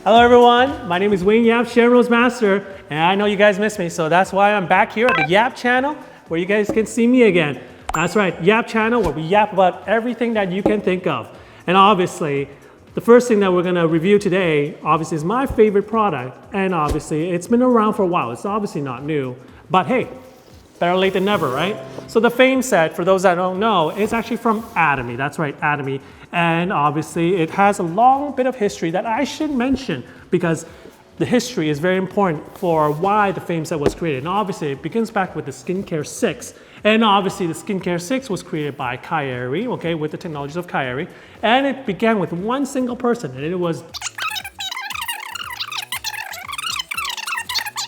Hello everyone, my name is Wayne Yap, Sharon Rose Master, and I know you guys missed me, so that's why I'm back here at the Yap channel, where you guys can see me again. That's right, Yap channel, where we yap about everything that you can think of. And obviously, the first thing that we're gonna review today, obviously is my favorite product, and obviously it's been around for a while. It's obviously not new, but hey, better late than never, right? So the Fame set, for those that don't know, is actually from Atomy. That's right, Atomy. And obviously it has a long bit of history that I should mention because the history is very important for why the Fame set was created. And obviously it begins back with the Skincare 6. And obviously the Skincare 6 was created by Kyrie, okay, with the technologies of Kyrie. And it began with one single person, and it was...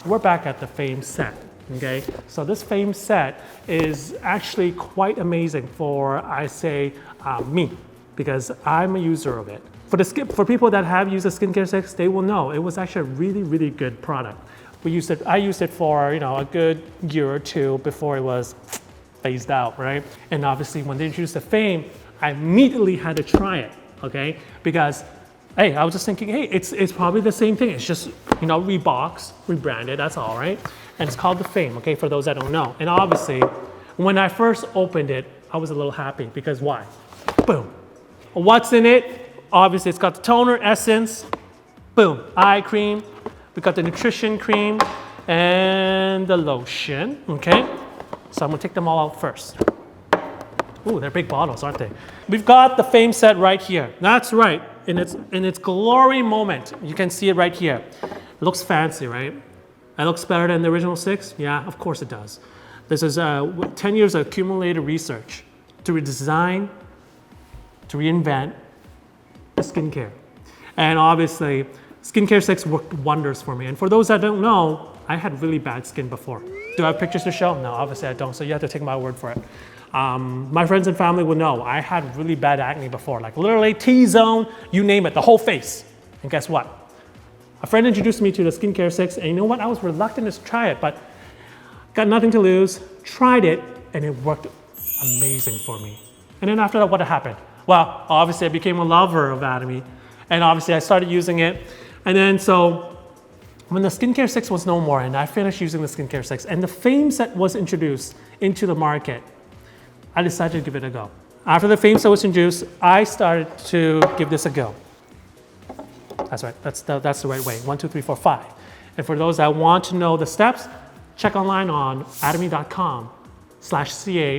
We're back at the Fame set. Okay, so this Fame set is actually quite amazing for, I say, me, because I'm a user of it. For people that have used the Skincare 6, they will know it was actually a really, really good product. I used it for a good year or two before it was phased out, right? And obviously, when they introduced the Fame, I immediately had to try it, okay? Because hey, I was just thinking, hey, it's probably the same thing. It's just reboxed, rebranded. That's all, right? And it's called the Fame, okay, for those that don't know. And obviously, when I first opened it, I was a little happy because why? Boom. What's in it? Obviously, it's got the toner, essence, boom, eye cream. We got the nutrition cream and the lotion, okay? So I'm gonna take them all out first. Ooh, they're big bottles, aren't they? We've got the Fame set right here. That's right, in its glory moment. You can see it right here. It looks fancy, right? It looks better than the original 6? Yeah, of course it does. This is 10 years of accumulated research to redesign, to reinvent the skincare. And obviously, Skincare 6 worked wonders for me. And for those that don't know, I had really bad skin before. Do I have pictures to show? No, obviously I don't, so you have to take my word for it. My friends and family would know I had really bad acne before, like literally T-zone, you name it, the whole face. And guess what? A friend introduced me to the Skincare 6, and you know what? I was reluctant to try it, but got nothing to lose, tried it, and it worked amazing for me. And then after that, what happened? Well, obviously I became a lover of Atomy, and obviously I started using it. And then so when the Skincare 6 was no more, and I finished using the Skincare 6, and the Fame set was introduced into the market, I decided to give it a go. After the Fame set was introduced, I started to give this a go. That's right, that's the right way. 1, 2, 3, 4, 5. And for those that want to know the steps, check online on atomy.com/ca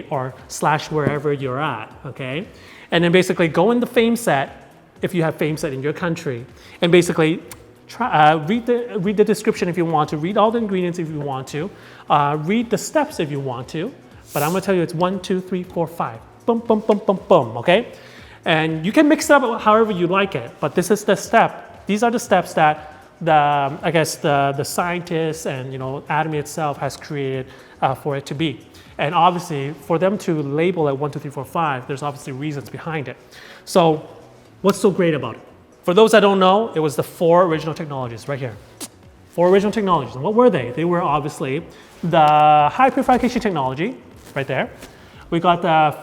or / wherever you're at, okay? And then basically go in the Fame set, if you have Fame set in your country, and basically read the description if you want to, read all the ingredients if you want to, read the steps if you want to, but I'm gonna tell you it's 1, 2, 3, 4, 5. Boom, boom, boom, boom, boom, okay? And you can mix it up however you like it, but this is the step. These are the steps that the scientists and Atomy itself has created for it to be. And obviously, for them to label it 1, 2, 3, 4, 5, there's obviously reasons behind it. So, what's so great about it? For those that don't know, it was the 4 original technologies right here. 4 original technologies. And what were they? They were obviously the high purification technology, right there. We got the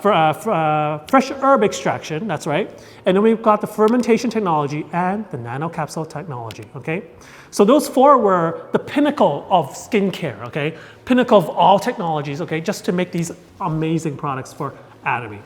fresh herb extraction, that's right. And then we've got the fermentation technology and the nanocapsule technology, okay? So those 4 were the pinnacle of skincare, okay? Pinnacle of all technologies, okay? Just to make these amazing products for Atomy.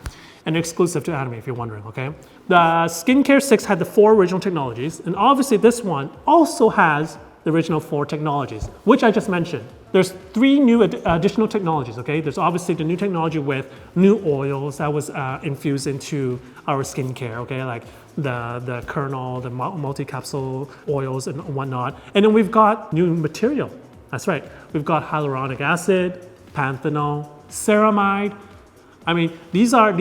And exclusive to Atomy, if you're wondering, okay? The Skincare 6 had the 4 original technologies, and obviously this one also has the original 4 technologies, which I just mentioned. There's 3 new additional technologies, okay? There's obviously the new technology with new oils that was infused into our skincare, okay? Like the kernel, the multi-capsule oils and whatnot. And then we've got new material. That's right. We've got hyaluronic acid, panthenol, ceramide. I mean, these are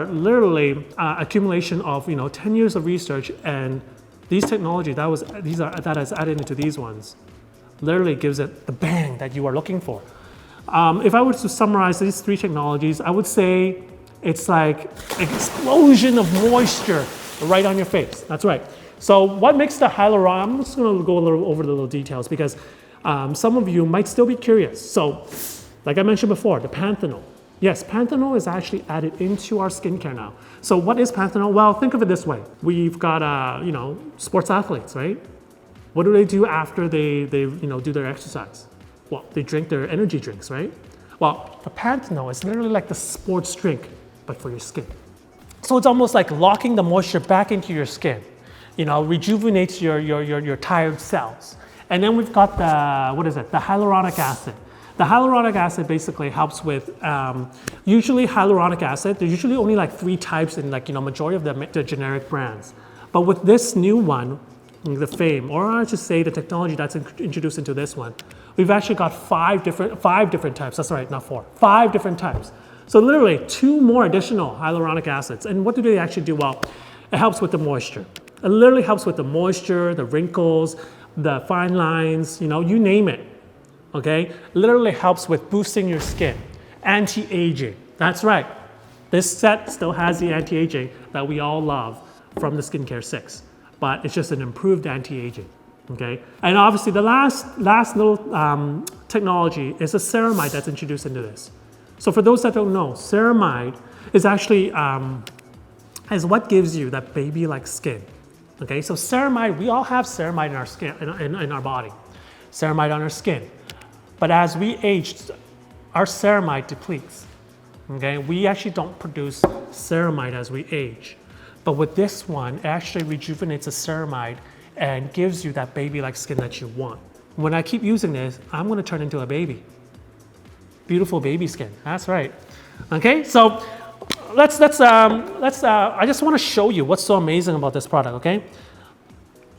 literally accumulation of 10 years of research, and these technology that is added into these ones literally gives it the bang that you are looking for. If I were to summarize these 3 technologies, I would say it's like an explosion of moisture right on your face. That's right. So what makes the hyaluronic, I'm just gonna go over the little details because some of you might still be curious. So, like I mentioned before, the panthenol. Yes, panthenol is actually added into our skincare now. So what is panthenol? Well, think of it this way. We've got, sports athletes, right? What do they do after they do their exercise? Well, they drink their energy drinks, right? Well, the Panthenol is literally like the sports drink, but for your skin. So it's almost like locking the moisture back into your skin, rejuvenates your tired cells. And then we've got the hyaluronic acid. The hyaluronic acid basically helps with, usually hyaluronic acid, there's usually only like 3 types in majority of the generic brands. But with this new one, the Fame, or I should say the technology that's introduced into this one, we've actually got 5 different types. That's right, not 4, 5 different types. So literally 2 more additional hyaluronic acids. And what do they actually do? Well, it helps with the moisture. It literally helps with the moisture, the wrinkles, the fine lines, you name it, okay? Literally helps with boosting your skin. Anti-aging, that's right. This set still has the anti-aging that we all love from the Skincare 6, but it's just an improved anti-aging, okay? And obviously the last little technology is a ceramide that's introduced into this. So for those that don't know, ceramide is actually is what gives you that baby-like skin. Okay, so ceramide, we all have ceramide in our skin, in our body, ceramide on our skin. But as we age, our ceramide depletes. Okay, we actually don't produce ceramide as we age. But with this one, it actually rejuvenates the ceramide and gives you that baby-like skin that you want. When I keep using this, I'm gonna turn into a baby. Beautiful baby skin, that's right. Okay, so I just want to show you what's so amazing about this product, okay?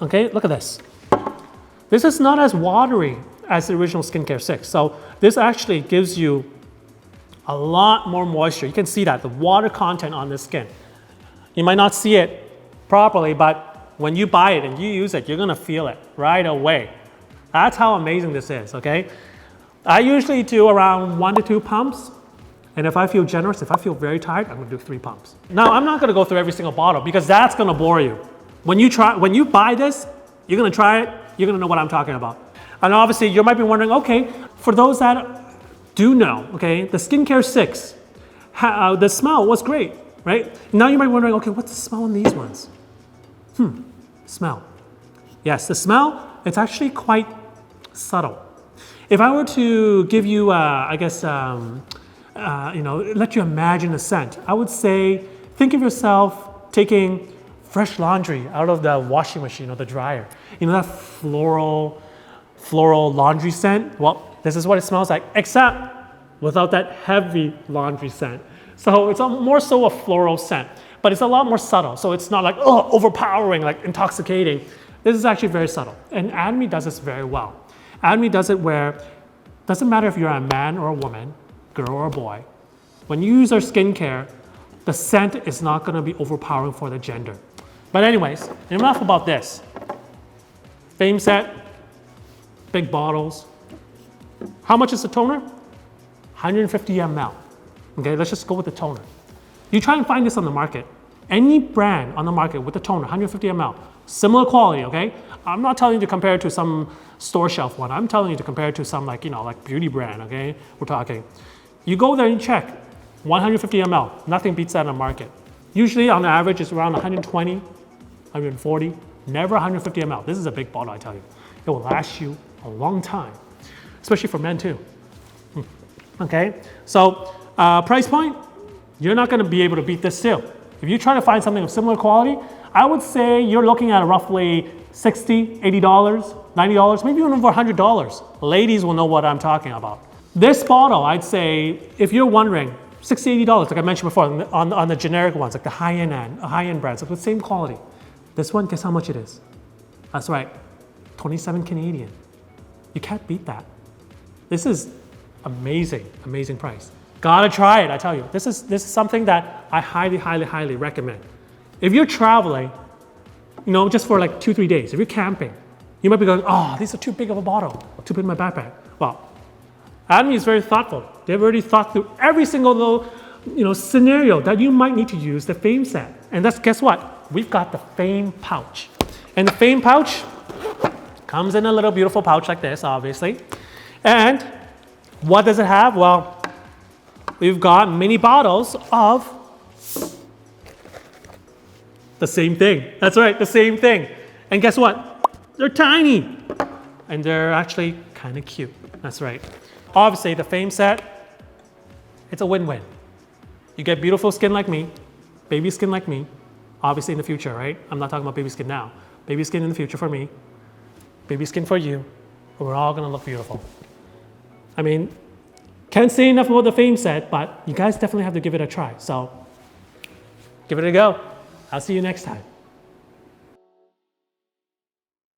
Okay, look at this. This is not as watery as the original Skincare 6. So this actually gives you a lot more moisture. You can see that, the water content on the skin. You might not see it properly, but when you buy it and you use it, you're gonna feel it right away. That's how amazing this is, okay? I usually do around 1 to 2 pumps. And if I feel generous, if I feel very tired, I'm gonna do 3 pumps. Now, I'm not gonna go through every single bottle because that's gonna bore you. When you buy this, you're gonna try it, you're gonna know what I'm talking about. And obviously, you might be wondering, okay, for those that do know, okay, the Skincare 6, the smell was great, right? Now you might be wondering, okay, what's the smell in these ones? Smell. Yes, the smell, it's actually quite subtle. If I were to give you, let you imagine a scent, I would say, think of yourself taking fresh laundry out of the washing machine or the dryer. That floral laundry scent? Well, this is what it smells like, except without that heavy laundry scent. So it's more so a floral scent, but it's a lot more subtle. So it's not like, overpowering, like intoxicating. This is actually very subtle. And Atomy does this very well. Atomy does it where, it doesn't matter if you're a man or a woman, girl or boy, when you use our skincare, the scent is not gonna be overpowering for the gender. But anyways, enough about this. Fame set, big bottles. How much is the toner? 150 ml. Okay, let's just go with the toner. You try and find this on the market. Any brand on the market with the toner, 150 ml, similar quality, okay? I'm not telling you to compare it to some store shelf one. I'm telling you to compare it to some like beauty brand, okay? We're talking. You go there and check, 150 ml, nothing beats that on the market. Usually on average it's around 120, 140, never 150 ml. This is a big bottle, I tell you. It will last you a long time, especially for men too. Okay, so price point, you're not gonna be able to beat this too. If you try to find something of similar quality, I would say you're looking at roughly $60, $80, $90, maybe even over $100. Ladies will know what I'm talking about. This bottle, I'd say, if you're wondering, $60, $80, like I mentioned before, on the generic ones, like the high-end brands, like with the same quality. This one, guess how much it is? That's right, 27 Canadian. You can't beat that. This is amazing, amazing price. Gotta try it, I tell you. This is something that I highly, highly, highly recommend. If you're traveling, just for like 2-3 days, if you're camping, you might be going, oh, these are too big of a bottle, too big in my backpack. Well, Atomy is very thoughtful. They've already thought through every single little, scenario that you might need to use the Fame set. And guess what? We've got the Fame pouch. And the Fame pouch comes in a little beautiful pouch like this, obviously. And what does it have? Well, we've got mini bottles of the same thing. That's right, the same thing. And guess what? They're tiny. And they're actually kind of cute. That's right. Obviously, the Fame set, it's a win-win. You get beautiful skin like me, baby skin like me, obviously in the future, right? I'm not talking about baby skin now. Baby skin in the future for me, baby skin for you. We're all gonna look beautiful. I mean, can't say enough about the Fame set, but you guys definitely have to give it a try. So give it a go. I'll see you next time.